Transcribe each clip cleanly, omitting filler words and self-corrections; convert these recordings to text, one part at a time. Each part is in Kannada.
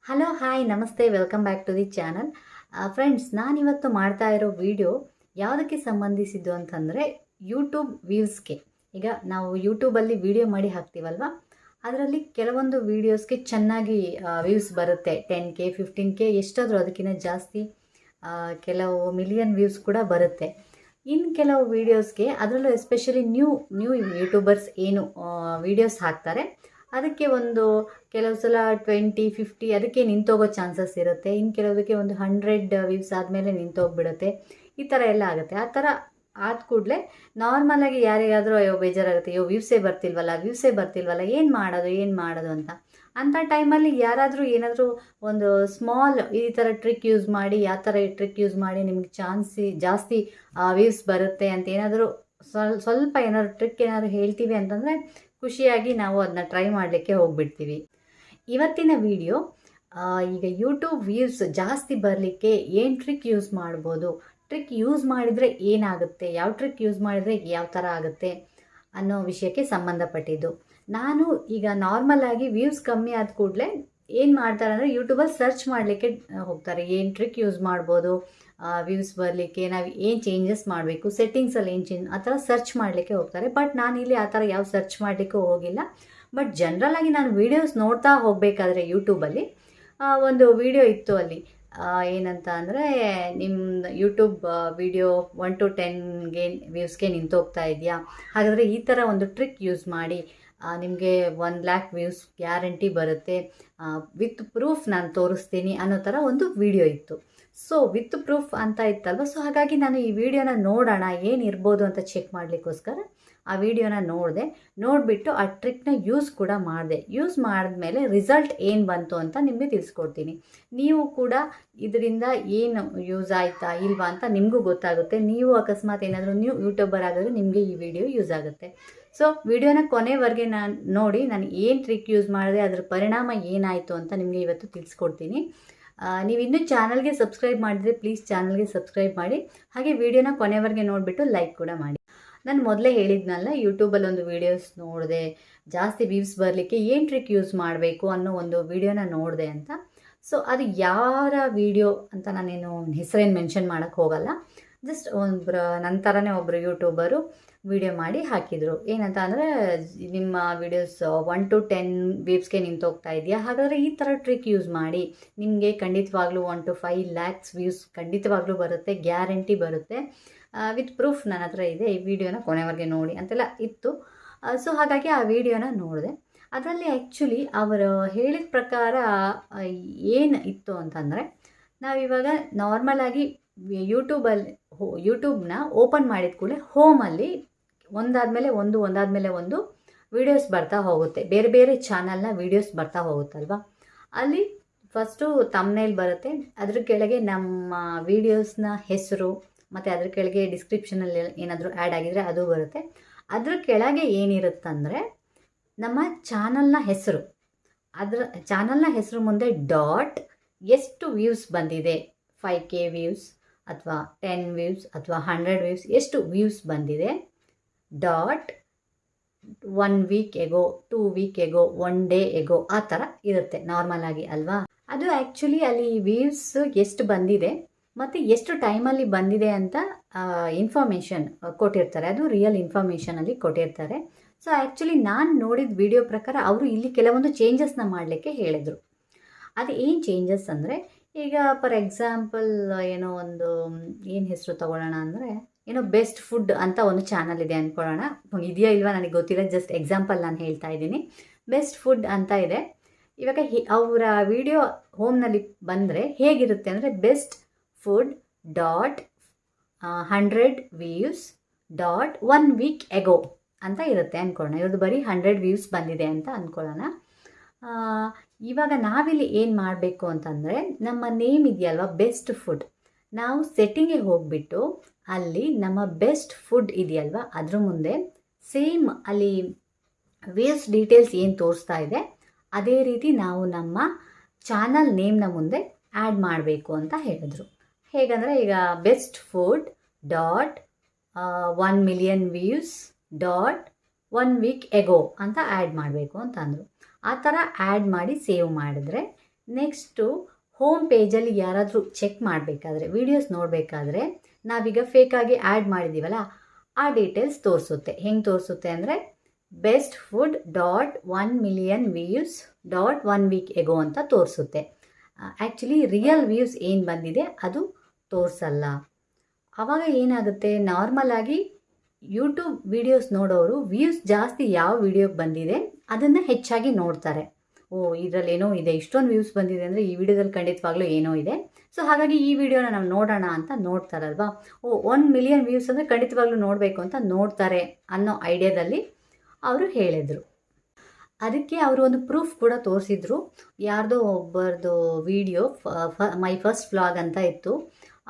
ಹಲೋ ಹಾಯ್ ನಮಸ್ತೆ welcome back to the channel. Friends, ನಾನಿವತ್ತು ಮಾಡ್ತಾ ಇರೋ ವಿಡಿಯೋ ಯಾವುದಕ್ಕೆ ಸಂಬಂಧಿಸಿದ್ದು ಅಂತಂದರೆ ಯೂಟ್ಯೂಬ್ ವ್ಯೂಸ್ಗೆ. ಈಗ ನಾವು ಯೂಟ್ಯೂಬಲ್ಲಿ ವಿಡಿಯೋ ಮಾಡಿ ಹಾಕ್ತೀವಲ್ವ, ಅದರಲ್ಲಿ ಕೆಲವೊಂದು ವೀಡಿಯೋಸ್ಗೆ ಚೆನ್ನಾಗಿ ವ್ಯೂಸ್ ಬರುತ್ತೆ. 10K 15K ಎಷ್ಟಾದರೂ ಅದಕ್ಕಿಂತ ಜಾಸ್ತಿ ಕೆಲವು ಮಿಲಿಯನ್ ವ್ಯೂಸ್ ಕೂಡ ಬರುತ್ತೆ. ಇನ್ನು ಕೆಲವು ವೀಡಿಯೋಸ್ಗೆ, ಅದರಲ್ಲೂ ಎಸ್ಪೆಷಲಿ ನ್ಯೂ ಯೂಟ್ಯೂಬರ್ಸ್ ಏನು ವೀಡಿಯೋಸ್ ಹಾಕ್ತಾರೆ ಅದಕ್ಕೆ ಒಂದು ಕೆಲವು ಸಲ 20 50 ಅದಕ್ಕೆ ನಿಂತೋಗೋ ಚಾನ್ಸಸ್ ಇರುತ್ತೆ. ಇನ್ನು ಕೆಲವದಕ್ಕೆ ಒಂದು 100 ವ್ಯೂಸ್ ಆದಮೇಲೆ ನಿಂತೋಗ್ಬಿಡುತ್ತೆ. ಈ ಥರ ಎಲ್ಲ ಆಗುತ್ತೆ. ಆ ಥರ ಆದ ಕೂಡಲೇ ನಾರ್ಮಲಾಗಿ ಯಾರಿಗಾದರೂ ಅಯ್ಯೋ ಬೇಜಾರಾಗುತ್ತೆ, ಅಯ್ಯೋ ವ್ಯೂಸೇ ಬರ್ತಿಲ್ವಲ್ಲ ಏನು ಮಾಡೋದು ಅಂಥ ಟೈಮಲ್ಲಿ ಯಾರಾದರೂ ಏನಾದರೂ ಒಂದು ಸ್ಮಾಲ್ ಈ ಥರ ಟ್ರಿಕ್ ಯೂಸ್ ಮಾಡಿ, ಯಾವ ಥರ ಟ್ರಿಕ್ ಯೂಸ್ ಮಾಡಿ ನಿಮ್ಗೆ ಜಾಸ್ತಿ ವ್ಯೂಸ್ ಬರುತ್ತೆ ಅಂತ ಏನಾದರೂ ಸ್ವಲ್ಪ ಏನಾದರೂ ಟ್ರಿಕ್ ಏನಾದರೂ ಹೇಳ್ತೀವಿ ಅಂತಂದರೆ ಖುಷಿಯಾಗಿ ನಾವು ಅದನ್ನ ಟ್ರೈ ಮಾಡಲಿಕ್ಕೆ ಹೋಗ್ಬಿಡ್ತೀವಿ. ಇವತ್ತಿನ ವಿಡಿಯೋ ಈಗ ಯೂಟ್ಯೂಬ್ ವ್ಯೂಸ್ ಜಾಸ್ತಿ ಬರಲಿಕ್ಕೆ ಏನು ಟ್ರಿಕ್ ಯೂಸ್ ಮಾಡ್ಬೋದು, ಟ್ರಿಕ್ ಯೂಸ್ ಮಾಡಿದರೆ ಏನಾಗುತ್ತೆ, ಯಾವ ಟ್ರಿಕ್ ಯೂಸ್ ಮಾಡಿದರೆ ಯಾವ ಥರ ಆಗುತ್ತೆ ಅನ್ನೋ ವಿಷಯಕ್ಕೆ ಸಂಬಂಧಪಟ್ಟಿದ್ದು. ನಾನು ಈಗ ನಾರ್ಮಲಾಗಿ ವ್ಯೂಸ್ ಕಮ್ಮಿ ಆದ ಕೂಡಲೇ ಏನು ಮಾಡ್ತಾರೆ ಅಂದರೆ ಯೂಟ್ಯೂಬಲ್ಲಿ ಸರ್ಚ್ ಮಾಡಲಿಕ್ಕೆ ಹೋಗ್ತಾರೆ. ಏನು ಟ್ರಿಕ್ ಯೂಸ್ ಮಾಡ್ಬೋದು ವ್ಯೂಸ್ ಬರಲಿಕ್ಕೆ, ನಾವು ಏನು ಚೇಂಜಸ್ ಮಾಡಬೇಕು, ಸೆಟ್ಟಿಂಗ್ಸಲ್ಲಿ ಏನು ಚೇಂಜ್, ಆ ಥರ ಸರ್ಚ್ ಮಾಡಲಿಕ್ಕೆ ಹೋಗ್ತಾರೆ. ಬಟ್ ನಾನಿಲ್ಲಿ ಆ ಥರ ಯಾವ ಸರ್ಚ್ ಮಾಡಲಿಕ್ಕೂ ಹೋಗಿಲ್ಲ. ಬಟ್ ಜನರಲಾಗಿ ನಾನು ವೀಡಿಯೋಸ್ ನೋಡ್ತಾ ಹೋಗಬೇಕಾದ್ರೆ ಯೂಟ್ಯೂಬಲ್ಲಿ ಒಂದು ವಿಡಿಯೋ ಇತ್ತು ಅಲ್ಲಿ, ಏನಂತ ಅಂದರೆ ನಿಮ್ಮ ಯೂಟ್ಯೂಬ್ ವಿಡಿಯೋ 1 to 10 ವ್ಯೂಸ್ಗೆ ನಿಂತೋಗ್ತಾ ಇದೆಯಾ, ಹಾಗಾದರೆ ಈ ಥರ ಒಂದು ಟ್ರಿಕ್ ಯೂಸ್ ಮಾಡಿ ನಿಮಗೆ 1 lakh ವ್ಯೂಸ್ ಗ್ಯಾರಂಟಿ ಬರುತ್ತೆ, ವಿತ್ ಪ್ರೂಫ್ ನಾನು ತೋರಿಸ್ತೀನಿ ಅನ್ನೋ ಥರ ಒಂದು ವಿಡಿಯೋ ಇತ್ತು. ಸೊ ವಿತ್ ಪ್ರೂಫ್ ಅಂತ ಇತ್ತಲ್ವ, ಸೊ ಹಾಗಾಗಿ ನಾನು ಈ ವಿಡಿಯೋನ ನೋಡೋಣ ಏನಿರ್ಬೋದು ಅಂತ ಚೆಕ್ ಮಾಡಲಿಕ್ಕೋಸ್ಕರ ಆ ವಿಡಿಯೋನ ನೋಡಿಬಿಟ್ಟು ಆ ಟ್ರಿಕ್ನ ಯೂಸ್ ಕೂಡ ಮಾಡಿದೆ. ಯೂಸ್ ಮಾಡಿದ್ಮೇಲೆ ರಿಸಲ್ಟ್ ಏನು ಬಂತು ಅಂತ ನಿಮಗೆ ತಿಳಿಸ್ಕೊಡ್ತೀನಿ. ನೀವು ಕೂಡ ಇದರಿಂದ ಏನು ಯೂಸ್ ಆಯಿತಾ ಇಲ್ವಾ ಅಂತ ನಿಮಗೂ ಗೊತ್ತಾಗುತ್ತೆ. ನೀವು ಅಕಸ್ಮಾತ್ ಏನಾದರೂ ನ್ಯೂ ಯೂಟ್ಯೂಬರ್ ಆಗಿದ್ರೆ ನಿಮಗೆ ಈ ವಿಡಿಯೋ ಯೂಸ್ ಆಗುತ್ತೆ. ಸೊ ವಿಡಿಯೋನ ಕೊನೆವರೆಗೆ ನಾನು ಏನು ಟ್ರಿಕ್ ಯೂಸ್ ಮಾಡಿದೆ, ಅದರ ಪರಿಣಾಮ ಏನಾಯಿತು ಅಂತ ನಿಮಗೆ ಇವತ್ತು ತಿಳಿಸ್ಕೊಡ್ತೀನಿ. ನೀವು ಇನ್ನೂ ಚಾನಲ್ಗೆ ಸಬ್ಸ್ಕ್ರೈಬ್ ಮಾಡಿದರೆ ಪ್ಲೀಸ್ ಚಾನಲ್ಗೆ ಸಬ್ಸ್ಕ್ರೈಬ್ ಮಾಡಿ, ಹಾಗೆ ವಿಡಿಯೋನ ಕೊನೆವರೆಗೆ ನೋಡಿಬಿಟ್ಟು ಲೈಕ್ ಕೂಡ ಮಾಡಿ. ನಾನು ಮೊದಲೇ ಹೇಳಿದ್ನಲ್ಲ, ಯೂಟ್ಯೂಬಲ್ಲಿ ಒಂದು ವೀಡಿಯೋಸ್ ನೋಡಿದೆ, ಜಾಸ್ತಿ ವ್ಯೂಸ್ ಬರಲಿಕ್ಕೆ ಏನು ಟ್ರಿಕ್ ಯೂಸ್ ಮಾಡಬೇಕು ಅನ್ನೋ ಒಂದು ವಿಡಿಯೋನ ನೋಡಿದೆ ಅಂತ. ಸೊ ಅದು ಯಾರ ವಿಡಿಯೋ ಅಂತ ನಾನೇನು ಹೆಸರೇನು ಮೆನ್ಷನ್ ಮಾಡೋಕ್ಕೆ ಹೋಗಲ್ಲ. ಜಸ್ಟ್ ನನ್ನ ಥರನೇ ಒಬ್ಬರು ಯೂಟ್ಯೂಬರು ವಿಡಿಯೋ ಮಾಡಿ ಹಾಕಿದರು. ಏನಂತ ಅಂದರೆ, ನಿಮ್ಮ ವೀಡಿಯೋಸ್ 1 to 10 ವ್ಯೂಸ್ಗೆ ನಿಂತೋಗ್ತಾ ಇದೆಯಾ, ಹಾಗಾದರೆ ಈ ಥರ ಟ್ರಿಕ್ ಯೂಸ್ ಮಾಡಿ ನಿಮಗೆ ಖಂಡಿತವಾಗ್ಲೂ 1 to 5 lakhs ವ್ಯೂಸ್ ಖಂಡಿತವಾಗ್ಲೂ ಬರುತ್ತೆ, ಗ್ಯಾರಂಟಿ ಬರುತ್ತೆ, ವಿತ್ ಪ್ರೂಫ್ ನನ್ನ ಹತ್ರ ಇದೆ, ಈ ವಿಡಿಯೋನ ಕೊನೆವರೆಗೆ ನೋಡಿ ಅಂತೆಲ್ಲ ಇತ್ತು. ಸೊ ಹಾಗಾಗಿ ಆ ವಿಡಿಯೋನ ನೋಡಿದೆ. ಅದರಲ್ಲಿ ಆ್ಯಕ್ಚುಲಿ ಅವರು ಹೇಳಿದ ಪ್ರಕಾರ ಏನು ಇತ್ತು ಅಂತಂದರೆ, ನಾವಿವಾಗ ನಾರ್ಮಲಾಗಿ ಯೂಟ್ಯೂಬ್ನ ಓಪನ್ ಮಾಡಿದ ಕೂಡಲೇ ಹೋಮಲ್ಲಿ ಒಂದಾದಮೇಲೆ ಒಂದು ವೀಡಿಯೋಸ್ ಬರ್ತಾ ಹೋಗುತ್ತೆ, ಬೇರೆ ಬೇರೆ ಚಾನಲ್ನ ವೀಡಿಯೋಸ್ ಬರ್ತಾ ಹೋಗುತ್ತಲ್ವ. ಅಲ್ಲಿ ಫಸ್ಟು ತಮ್ನೇಲ್ ಬರುತ್ತೆ, ಅದ್ರ ಕೆಳಗೆ ನಮ್ಮ ವೀಡಿಯೋಸ್ನ ಹೆಸರು, ಮತ್ತು ಅದ್ರ ಕೆಳಗೆ ಡಿಸ್ಕ್ರಿಪ್ಷನಲ್ಲಿ ಏನಾದರೂ ಆ್ಯಡ್ ಆಗಿದರೆ ಅದು ಬರುತ್ತೆ. ಅದ್ರ ಕೆಳಗೆ ಏನಿರುತ್ತಂದರೆ ನಮ್ಮ ಚಾನಲ್ನ ಹೆಸರು, ಚಾನಲ್ನ ಹೆಸರು ಮುಂದೆ ಡಾಟ್ ಎಷ್ಟು ವ್ಯೂಸ್ ಬಂದಿದೆ, 5K ವ್ಯೂಸ್ ಅಥವಾ 10 ವ್ಯೂಸ್ ಅಥವಾ 100 ವ್ಯೂಸ್, ಎಷ್ಟು ವ್ಯೂಸ್ ಬಂದಿದೆ, dot 1 week ago, 2 week ago, 1 day ago, ಆ ಥರ ಇರುತ್ತೆ ನಾರ್ಮಲಾಗಿ ಅಲ್ವಾ. ಅದು ಆ್ಯಕ್ಚುಲಿ ಅಲ್ಲಿ ವ್ಯೂಸ್ ಎಷ್ಟು ಬಂದಿದೆ ಮತ್ತು ಎಷ್ಟು ಟೈಮಲ್ಲಿ ಬಂದಿದೆ ಅಂತ ಇನ್ಫಾರ್ಮೇಷನ್ ಕೊಟ್ಟಿರ್ತಾರೆ. ಅದು ರಿಯಲ್ ಇನ್ಫಾರ್ಮೇಷನಲ್ಲಿ ಕೊಟ್ಟಿರ್ತಾರೆ. ಸೊ ಆ್ಯಕ್ಚುಲಿ ನಾನು ನೋಡಿದ ವಿಡಿಯೋ ಪ್ರಕಾರ ಅವರು ಇಲ್ಲಿ ಕೆಲವೊಂದು ಚೇಂಜಸ್ನ ಮಾಡಲಿಕ್ಕೆ ಹೇಳಿದರು. ಅದು ಏನು ಚೇಂಜಸ್ ಅಂದರೆ, ಈಗ ಫಾರ್ ಎಕ್ಸಾಂಪಲ್ ಏನೋ ಒಂದು ಏನು ಹೆಸರು ತಗೊಳ್ಳೋಣ ಅಂದರೆ, ಏನೋ ಬೆಸ್ಟ್ ಫುಡ್ ಅಂತ ಒಂದು ಚಾನಲ್ ಇದೆ ಅಂದ್ಕೊಳ್ಳೋಣ, ಇದೆಯಾ ಇಲ್ವಾ ನನಗೆ ಗೊತ್ತಿಲ್ಲ, ಜಸ್ಟ್ ಎಕ್ಸಾಂಪಲ್ ನಾನು ಹೇಳ್ತಾ ಇದ್ದೀನಿ. ಬೆಸ್ಟ್ ಫುಡ್ ಅಂತ ಇದೆ. ಇವಾಗ ಅವರ ವಿಡಿಯೋ ಹೋಮ್ನಲ್ಲಿ ಬಂದರೆ ಹೇಗಿರುತ್ತೆ ಅಂದರೆ, best food dot 100 views dot 1 week ago ಅಂತ ಇರುತ್ತೆ ಅಂದ್ಕೊಳ್ಳೋಣ. ಇವ್ರದ್ದು ಬರೀ 100 ವ್ಯೂಸ್ ಬಂದಿದೆ ಅಂತ ಅಂದ್ಕೊಳ್ಳೋಣ. ಇವಾಗ ನಾವಿಲ್ಲಿ ಏನು ಮಾಡಬೇಕು ಅಂತಂದರೆ, ನಮ್ಮ ನೇಮ್ ಇದೆಯಲ್ವ ಬೆಸ್ಟ್ ಫುಡ್, ನಾವು ಸೆಟ್ಟಿಂಗ್ಗೆ ಹೋಗಿಬಿಟ್ಟು ಅಲ್ಲಿ ನಮ್ಮ ಬೆಸ್ಟ್ ಫುಡ್ ಇದೆಯಲ್ವ ಅದ್ರ ಮುಂದೆ ಸೇಮ್ ಅಲ್ಲಿ ವ್ಯೂಸ್ ಡೀಟೇಲ್ಸ್ ಏನು ತೋರಿಸ್ತಾ ಇದೆ ಅದೇ ರೀತಿ ನಾವು ನಮ್ಮ ಚಾನಲ್ ನೇಮ್ನ ಮುಂದೆ ಆ್ಯಡ್ ಮಾಡಬೇಕು ಅಂತ ಹೇಳಿದ್ರು. ಹೇಗಂದರೆ, ಈಗ best food dot 1 million views dot 1 week ago ಅಂತ ಆ್ಯಡ್ ಮಾಡಬೇಕು ಅಂತ ಅಂದರು. ಆ ಥರ ಆ್ಯಡ್ ಮಾಡಿ ಸೇವ್ ಮಾಡಿದ್ರೆ ನೆಕ್ಸ್ಟು ಹೋಮ್ ಪೇಜಲ್ಲಿ ಯಾರಾದರೂ ಚೆಕ್ ಮಾಡಬೇಕಾದ್ರೆ, ವೀಡಿಯೋಸ್ ನೋಡಬೇಕಾದ್ರೆ ನಾವೀಗ ಫೇಕಾಗಿ ಆ್ಯಡ್ ಮಾಡಿದ್ದೀವಲ್ಲ, ಆ ಡೀಟೇಲ್ಸ್ ತೋರಿಸುತ್ತೆ. ಹೆಂಗೆ ತೋರಿಸುತ್ತೆ ಅಂದರೆ best food .1 million views .1 week ago ಅಂತ ತೋರಿಸುತ್ತೆ. ಆ್ಯಕ್ಚುಲಿ ರಿಯಲ್ ವ್ಯೂಸ್ ಏನು ಬಂದಿದೆ ಅದು ತೋರಿಸಲ್ಲ. ಆವಾಗ ಏನಾಗುತ್ತೆ, ನಾರ್ಮಲ್ ಆಗಿ ಯೂಟ್ಯೂಬ್ ವೀಡಿಯೋಸ್ ನೋಡೋರು ವ್ಯೂಸ್ ಜಾಸ್ತಿ ಯಾವ ವೀಡಿಯೋಗೆ ಬಂದಿದೆ ಅದನ್ನು ಹೆಚ್ಚಾಗಿ ನೋಡ್ತಾರೆ. ಇದರಲ್ಲಿ ಏನೋ ಇದೆ, ಇಷ್ಟೊಂದು ವ್ಯೂಸ್ ಬಂದಿದೆ ಅಂದರೆ ಈ ವಿಡಿಯೋದಲ್ಲಿ ಖಂಡಿತವಾಗ್ಲೂ ಏನೋ ಇದೆ, ಸೊ ಹಾಗಾಗಿ ಈ ವಿಡಿಯೋನ ನಾವು ನೋಡೋಣ ಅಂತ ನೋಡ್ತಾರಲ್ವಾ. 1 million ವ್ಯೂಸ್ ಅಂದರೆ ಖಂಡಿತವಾಗ್ಲೂ ನೋಡಬೇಕು ಅಂತ ನೋಡ್ತಾರೆ ಅನ್ನೋ ಐಡಿಯಾದಲ್ಲಿ ಅವರು ಹೇಳಿದರು. ಅದಕ್ಕೆ ಅವರು ಒಂದು ಪ್ರೂಫ್ ಕೂಡ ತೋರಿಸಿದ್ರು. ಯಾರ್ದೋ ಒಬ್ಬರದು ವಿಡಿಯೋ ಮೈ ಫಸ್ಟ್ ವ್ಲಾಗ್ ಅಂತ ಇತ್ತು.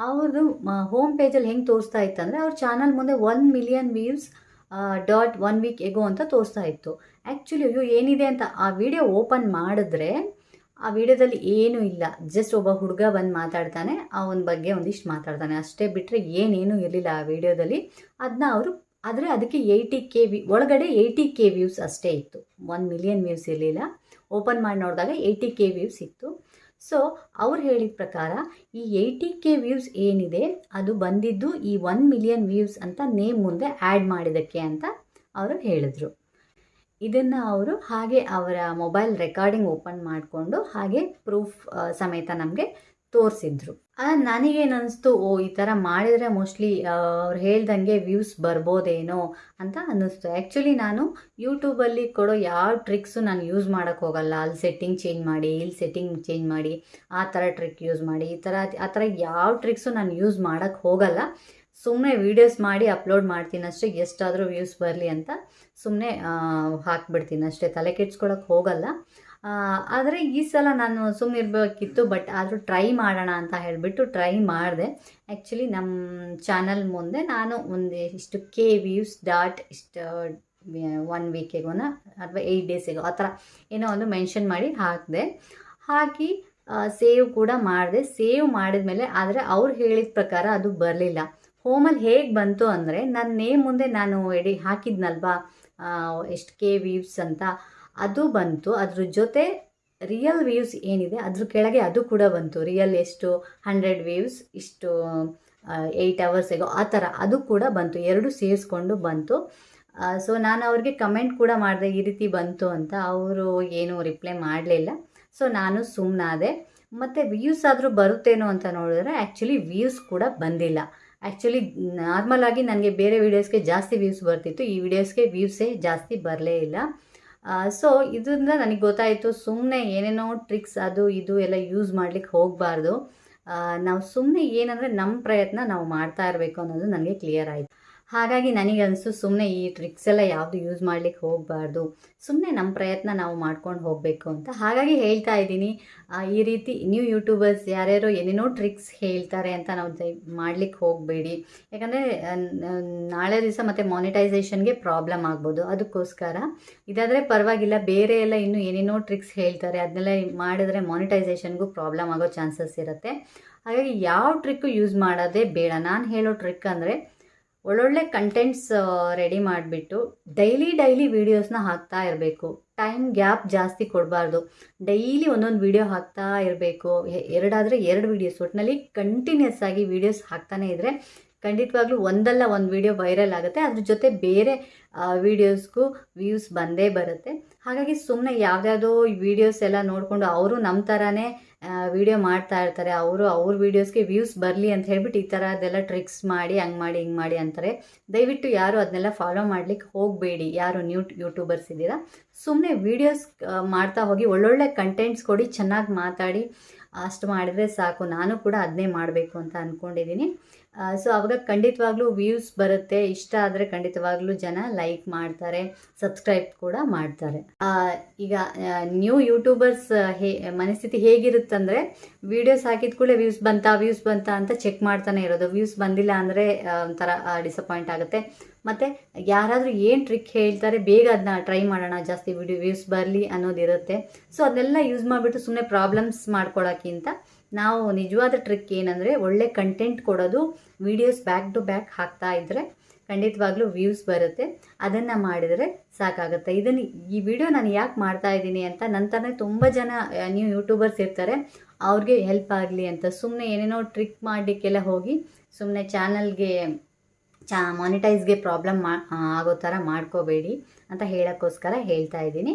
ಅವ್ರದ್ದು ಹೋಮ್ ಪೇಜಲ್ಲಿ ಹೆಂಗೆ ತೋರಿಸ್ತಾ ಇತ್ತು ಅಂದರೆ ಅವ್ರ ಚಾನಲ್ ಮುಂದೆ 1 million views .1 week ago ಅಂತ ತೋರಿಸ್ತಾ ಇತ್ತು. ಆ್ಯಕ್ಚುಲಿ ಏನಿದೆ ಅಂತ ಆ ವಿಡಿಯೋ ಓಪನ್ ಮಾಡಿದ್ರೆ ಆ ವಿಡಿಯೋದಲ್ಲಿ ಏನೂ ಇಲ್ಲ, ಜಸ್ಟ್ ಒಬ್ಬ ಹುಡುಗ ಬಂದು ಮಾತಾಡ್ತಾನೆ, ಅವನ ಬಗ್ಗೆ ಒಂದಿಷ್ಟು ಮಾತಾಡ್ತಾನೆ ಅಷ್ಟೇ, ಬಿಟ್ಟರೆ ಏನೇನೂ ಇರಲಿಲ್ಲ ಆ ವಿಡಿಯೋದಲ್ಲಿ. ಅದನ್ನ ಅವರು ಆದರೆ ಅದಕ್ಕೆ 80K ಒಳಗಡೆ 80K ವ್ಯೂಸ್ ಅಷ್ಟೇ ಇತ್ತು, 1 million ವ್ಯೂಸ್ ಇರಲಿಲ್ಲ. ಓಪನ್ ಮಾಡಿ ನೋಡಿದಾಗ 80K ವ್ಯೂಸ್ ಇತ್ತು. ಸೊ ಅವ್ರು ಹೇಳಿದ ಪ್ರಕಾರ ಈ 80K ವ್ಯೂಸ್ ಏನಿದೆ ಅದು ಬಂದಿದ್ದು ಈ 1 million ವ್ಯೂಸ್ ಅಂತ ನೇಮ್ ಮುಂದೆ ಆ್ಯಡ್ ಮಾಡಿದ್ದಕ್ಕೆ ಅಂತ ಅವರು ಹೇಳಿದ್ರು. ಇದನ್ನು ಅವರು ಹಾಗೆ ಅವರ ಮೊಬೈಲ್ ರೆಕಾರ್ಡಿಂಗ್ ಓಪನ್ ಮಾಡಿಕೊಂಡು ಹಾಗೆ ಪ್ರೂಫ್ ಸಮೇತ ನಮಗೆ ತೋರಿಸಿದ್ರು. ನನಗೇನು ಅನಿಸ್ತು, ಈ ಥರ ಮಾಡಿದರೆ ಮೋಸ್ಟ್ಲಿ ಅವ್ರು ಹೇಳ್ದಂಗೆ ವ್ಯೂಸ್ ಬರ್ಬೋದೇನೋ ಅಂತ ಅನ್ನಿಸ್ತು. ಆ್ಯಕ್ಚುಲಿ ನಾನು ಯೂಟ್ಯೂಬಲ್ಲಿ ಕೊಡೋ ಯಾವ ಟ್ರಿಕ್ಸು ನಾನು ಯೂಸ್ ಮಾಡೋಕ್ಕೆ ಹೋಗಲ್ಲ. ಅಲ್ಲಿ ಸೆಟ್ಟಿಂಗ್ ಚೇಂಜ್ ಮಾಡಿ, ಇಲ್ಲಿ ಸೆಟ್ಟಿಂಗ್ ಚೇಂಜ್ ಮಾಡಿ, ಆ ಥರ ಟ್ರಿಕ್ ಯೂಸ್ ಮಾಡಿ, ಆ ಥರ ಯಾವ ಟ್ರಿಕ್ಸು ನಾನು ಯೂಸ್ ಮಾಡೋಕ್ಕೆ ಹೋಗಲ್ಲ. ಸುಮ್ಮನೆ ವೀಡಿಯೋಸ್ ಮಾಡಿ ಅಪ್ಲೋಡ್ ಮಾಡ್ತೀನಿ ಅಷ್ಟೇ, ಎಷ್ಟಾದರೂ ವ್ಯೂಸ್ ಬರಲಿ ಅಂತ ಸುಮ್ಮನೆ ಹಾಕ್ಬಿಡ್ತೀನಿ ಅಷ್ಟೇ, ತಲೆ ಕೆಡ್ಸ್ಕೊಳಕ್ಕೆ ಹೋಗಲ್ಲ. ಆದರೆ ಈ ಸಲ ನಾನು ಸುಮ್ಮನೆ ಇರಬೇಕಿತ್ತು, ಬಟ್ ಆದರೂ ಟ್ರೈ ಮಾಡೋಣ ಅಂತ ಹೇಳಿಬಿಟ್ಟು ಟ್ರೈ ಮಾಡಿದೆ. ಆ್ಯಕ್ಚುಲಿ ನಮ್ಮ ಚಾನಲ್ ಮುಂದೆ ನಾನು ಇಷ್ಟು K ವ್ಯೂಸ್ ಇಷ್ಟು 1 week agoನ ಅಥವಾ 8 days ago ಆ ಥರ ಏನೋ ಒಂದು ಮೆನ್ಷನ್ ಮಾಡಿ ಹಾಕಿ ಸೇವ್ ಕೂಡ ಮಾಡಿದೆ. ಸೇವ್ ಮಾಡಿದ್ಮೇಲೆ ಆದರೆ ಅವ್ರು ಹೇಳಿದ ಪ್ರಕಾರ ಅದು ಬರಲಿಲ್ಲ. ಹೋಮಲ್ಲಿ ಹೇಗೆ ಬಂತು ಅಂದರೆ ನನ್ನ ನೇಮ್ ಮುಂದೆ ನಾನು ಹಾಕಿದ್ನಲ್ವಾ ಎಷ್ಟು K ವ್ಯೂಸ್ ಅಂತ, ಅದು ಬಂತು. ಅದ್ರ ಜೊತೆ ರಿಯಲ್ ವ್ಯೂಸ್ ಏನಿದೆ ಅದ್ರ ಕೆಳಗೆ ಅದು ಕೂಡ ಬಂತು. ರಿಯಲ್ ಎಷ್ಟು 100 ವ್ಯೂಸ್ ಇಷ್ಟು 8 hours ago ಆ ಥರ ಅದು ಕೂಡ ಬಂತು, ಎರಡು ಸೇರಿಸ್ಕೊಂಡು ಬಂತು. ಸೊ ನಾನು ಅವ್ರಿಗೆ ಕಮೆಂಟ್ ಕೂಡ ಮಾಡಿದೆ ಈ ರೀತಿ ಬಂತು ಅಂತ. ಅವರು ಏನೂ ರಿಪ್ಲೈ ಮಾಡಲಿಲ್ಲ. ಸೊ ನಾನು ಸುಮ್ಮನಾದೆ. ಮತ್ತು ವ್ಯೂಸ್ ಆದರೂ ಬರುತ್ತೇನೋ ಅಂತ ನೋಡಿದ್ರೆ ಆ್ಯಕ್ಚುಲಿ ವ್ಯೂಸ್ ಕೂಡ ಬಂದಿಲ್ಲ. ಆ್ಯಕ್ಚುಲಿ ನಾರ್ಮಲ್ ಆಗಿ ನನಗೆ ಬೇರೆ ವೀಡಿಯೋಸ್ಗೆ ಜಾಸ್ತಿ ವ್ಯೂಸ್ ಬರ್ತಿತ್ತು, ಈ ವಿಡಿಯೋಸ್ಗೆ ವ್ಯೂಸೇ ಜಾಸ್ತಿ ಬರಲೇ ಇಲ್ಲ. ಸೊ ಇದರಿಂದ ನನಗೆ ಗೊತ್ತಾಯಿತು, ಸುಮ್ಮನೆ ಏನೇನೋ ಟ್ರಿಕ್ಸ್ ಅದು ಇದು ಎಲ್ಲ ಯೂಸ್ ಮಾಡಲಿಕ್ಕೆ ಹೋಗಬಾರ್ದು. ನಾವು ಸುಮ್ಮನೆ ಏನಂದರೆ ನಮ್ಮ ಪ್ರಯತ್ನ ನಾವು ಮಾಡ್ತಾ ಇರಬೇಕು ಅನ್ನೋದು ನನಗೆ ಕ್ಲಿಯರ್ ಆಯಿತು. ಹಾಗಾಗಿ ನನಗೆ ಅನಿಸ್ತು ಸುಮ್ಮನೆ ಈ ಟ್ರಿಕ್ಸ್ ಎಲ್ಲ ಯಾವುದು ಯೂಸ್ ಮಾಡಲಿಕ್ಕೆ ಹೋಗಬಾರ್ದು, ಸುಮ್ಮನೆ ನಮ್ಮ ಪ್ರಯತ್ನ ನಾವು ಮಾಡ್ಕೊಂಡು ಹೋಗಬೇಕು ಅಂತ. ಹಾಗಾಗಿ ಹೇಳ್ತಾ ಇದ್ದೀನಿ, ಈ ರೀತಿ ನ್ಯೂ ಯೂಟ್ಯೂಬರ್ಸ್ ಯಾರ್ಯಾರೋ ಏನೇನೋ ಟ್ರಿಕ್ಸ್ ಹೇಳ್ತಾರೆ ಅಂತ ನಾವು ಮಾಡಲಿಕ್ಕೆ ಹೋಗಬೇಡಿ. ಯಾಕಂದರೆ ನಾಳೆ ದಿವಸ ಮತ್ತು ಮಾನಿಟೈಸೇಷನ್ಗೆ ಪ್ರಾಬ್ಲಮ್ ಆಗ್ಬೋದು. ಅದಕ್ಕೋಸ್ಕರ ಇದಾದರೆ ಪರವಾಗಿಲ್ಲ, ಬೇರೆ ಎಲ್ಲ ಇನ್ನೂ ಏನೇನೋ ಟ್ರಿಕ್ಸ್ ಹೇಳ್ತಾರೆ ಅದನ್ನೆಲ್ಲ ಮಾಡಿದ್ರೆ ಮಾನಿಟೈಸೇಷನ್ಗೂ ಪ್ರಾಬ್ಲಮ್ ಆಗೋ ಚಾನ್ಸಸ್ ಇರುತ್ತೆ. ಹಾಗಾಗಿ ಯಾವ ಟ್ರಿಕ್ಕು ಯೂಸ್ ಮಾಡೋದೇ ಬೇಡ. ನಾನು ಹೇಳೋ ಟ್ರಿಕ್ ಅಂದರೆ ಒಳ್ಳೊಳ್ಳೆ ಕಂಟೆಂಟ್ಸ್ ರೆಡಿ ಮಾಡಿಬಿಟ್ಟು ಡೈಲಿ ವೀಡಿಯೋಸ್ನ ಹಾಕ್ತಾ ಇರಬೇಕು. ಟೈಮ್ ಗ್ಯಾಪ್ ಜಾಸ್ತಿ ಕೊಡಬಾರ್ದು. ಡೈಲಿ ಒಂದೊಂದು ವೀಡಿಯೋ ಹಾಕ್ತಾ ಇರಬೇಕು. 2 ವೀಡಿಯೋಸ್ ಒಟ್ಟಿನಲ್ಲಿ ಕಂಟಿನ್ಯೂಸ್ ಆಗಿ ವೀಡಿಯೋಸ್ ಹಾಕ್ತಾನೆ ಇದ್ದರೆ ಖಂಡಿತವಾಗ್ಲೂ ಒಂದಲ್ಲ ಒಂದು ವೀಡಿಯೋ ವೈರಲ್ ಆಗುತ್ತೆ. ಅದ್ರ ಜೊತೆ ಬೇರೆ ವೀಡಿಯೋಸ್ಗೂ ವ್ಯೂಸ್ ಬಂದೇ ಬರುತ್ತೆ. ಹಾಗಾಗಿ ಸುಮ್ಮನೆ ಯಾವುದ್ಯಾವುದೋ ವೀಡಿಯೋಸ್ ಎಲ್ಲ ನೋಡಿಕೊಂಡು ಅವರು ನಮ್ಮ ಥರನೇ ವೀಡಿಯೋ ಮಾಡ್ತಾ ಇರ್ತಾರೆ, ಅವ್ರ ವೀಡಿಯೋಸ್ಗೆ ವ್ಯೂಸ್ ಬರಲಿ ಅಂತ ಹೇಳ್ಬಿಟ್ಟು ಈ ಥರದ್ದೆಲ್ಲ ಟ್ರಿಕ್ಸ್ ಮಾಡಿ ಹಂಗೆ ಮಾಡಿ ಹಿಂಗೆ ಮಾಡಿ ಅಂತಾರೆ. ದಯವಿಟ್ಟು ಯಾರು ಅದನ್ನೆಲ್ಲ ಫಾಲೋ ಮಾಡಲಿಕ್ಕೆ ಹೋಗಬೇಡಿ. ಯಾರು ಯೂಟ್ಯೂಬರ್ಸ್ ಇದ್ದೀರಾ, ಸುಮ್ಮನೆ ವೀಡಿಯೋಸ್ ಮಾಡ್ತಾ ಹೋಗಿ, ಒಳ್ಳೊಳ್ಳೆ ಕಂಟೆಂಟ್ಸ್ ಕೊಡಿ, ಚೆನ್ನಾಗಿ ಮಾತಾಡಿ, ಅಷ್ಟು ಮಾಡಿದರೆ ಸಾಕು. ನಾನು ಕೂಡ ಅದನ್ನೇ ಮಾಡಬೇಕು ಅಂತ ಅಂದ್ಕೊಂಡಿದ್ದೀನಿ. ಸೊ ಆವಾಗ ಖಂಡಿತವಾಗ್ಲೂ ವ್ಯೂಸ್ ಬರುತ್ತೆ. ಇಷ್ಟ ಆದರೆ ಖಂಡಿತವಾಗ್ಲೂ ಜನ ಲೈಕ್ ಮಾಡ್ತಾರೆ, ಸಬ್ಸ್ಕ್ರೈಬ್ ಕೂಡ ಮಾಡ್ತಾರೆ. ಈಗ ನ್ಯೂ ಯೂಟ್ಯೂಬರ್ಸ್ ಮನಸ್ಥಿತಿ ಹೇಗಿರುತ್ತಂದರೆ, ವೀಡಿಯೋಸ್ ಹಾಕಿದ ಕೂಡಲೇ ವ್ಯೂಸ್ ಬಂತಾ ಅಂತ ಚೆಕ್ ಮಾಡ್ತಾನೆ ಇರೋದು. ವ್ಯೂಸ್ ಬಂದಿಲ್ಲ ಅಂದರೆ ಒಂಥರ ಡಿಸಪಾಯಿಂಟ್ ಆಗುತ್ತೆ. ಮತ್ತು ಯಾರಾದರೂ ಏನು ಟ್ರಿಕ್ ಹೇಳ್ತಾರೆ ಬೇಗ ಅದನ್ನ ಟ್ರೈ ಮಾಡೋಣ, ಜಾಸ್ತಿ ವ್ಯೂಸ್ ಬರಲಿ ಅನ್ನೋದಿರುತ್ತೆ. ಸೊ ಅದನ್ನೆಲ್ಲ ಯೂಸ್ ಮಾಡಿಬಿಟ್ಟು ಸುಮ್ಮನೆ ಪ್ರಾಬ್ಲಮ್ಸ್ ಮಾಡ್ಕೊಳ್ಳೋಕ್ಕಿಂತ ನಾವು ನಿಜವಾದ ಟ್ರಿಕ್ ಏನಂದರೆ ಒಳ್ಳೆ ಕಂಟೆಂಟ್ ಕೊಡೋದು, ವೀಡಿಯೋಸ್ ಬ್ಯಾಕ್ ಟು ಬ್ಯಾಕ್ ಹಾಕ್ತಾ ಇದ್ದರೆ ಖಂಡಿತವಾಗ್ಲೂ ವ್ಯೂಸ್ ಬರುತ್ತೆ. ಅದನ್ನು ಮಾಡಿದರೆ ಸಾಕಾಗುತ್ತೆ. ಈ ವಿಡಿಯೋ ನಾನು ಯಾಕೆ ಮಾಡ್ತಾ ಇದ್ದೀನಿ ಅಂತ ನಂತರನೇ ತುಂಬ ಜನ ನ್ಯೂ ಯೂಟ್ಯೂಬರ್ಸ್ ಇರ್ತಾರೆ, ಅವ್ರಿಗೆ ಹೆಲ್ಪ್ ಆಗಲಿ ಅಂತ ಸುಮ್ಮನೆ ಏನೇನೋ ಟ್ರಿಕ್ ಮಾಡಲಿಕ್ಕೆಲ್ಲ ಹೋಗಿ ಸುಮ್ಮನೆ ಚಾನಲ್ಗೆ ಮಾನಿಟೈಸ್ಗೆ ಪ್ರಾಬ್ಲಮ್ ಆಗೋ ಥರ ಮಾಡ್ಕೋಬೇಡಿ ಅಂತ ಹೇಳೋಕ್ಕೋಸ್ಕರ ಹೇಳ್ತಾ ಇದ್ದೀನಿ.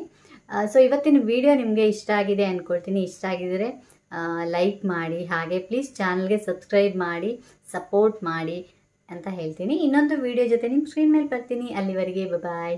ಸೊ ಇವತ್ತಿನ ವಿಡಿಯೋ ನಿಮಗೆ ಇಷ್ಟ ಆಗಿದೆ ಅಂದ್ಕೊಳ್ತೀನಿ. ಇಷ್ಟ ಆಗಿದರೆ ಲೈಕ್ ಮಾಡಿ, ಹಾಗೆ ಪ್ಲೀಸ್ ಚಾನಲ್ಗೆ ಸಬ್ಸ್ಕ್ರೈಬ್ ಮಾಡಿ ಸಪೋರ್ಟ್ ಮಾಡಿ ಅಂತ ಹೇಳ್ತೀನಿ. ಇನ್ನೊಂದು ವಿಡಿಯೋ ಜೊತೆ ನಿಮ್ಮ ಸ್ಕ್ರೀನ್ ಮೇಲೆ ಬರ್ತೀನಿ. ಅಲ್ಲಿವರೆಗೆ ಬಾಯ್.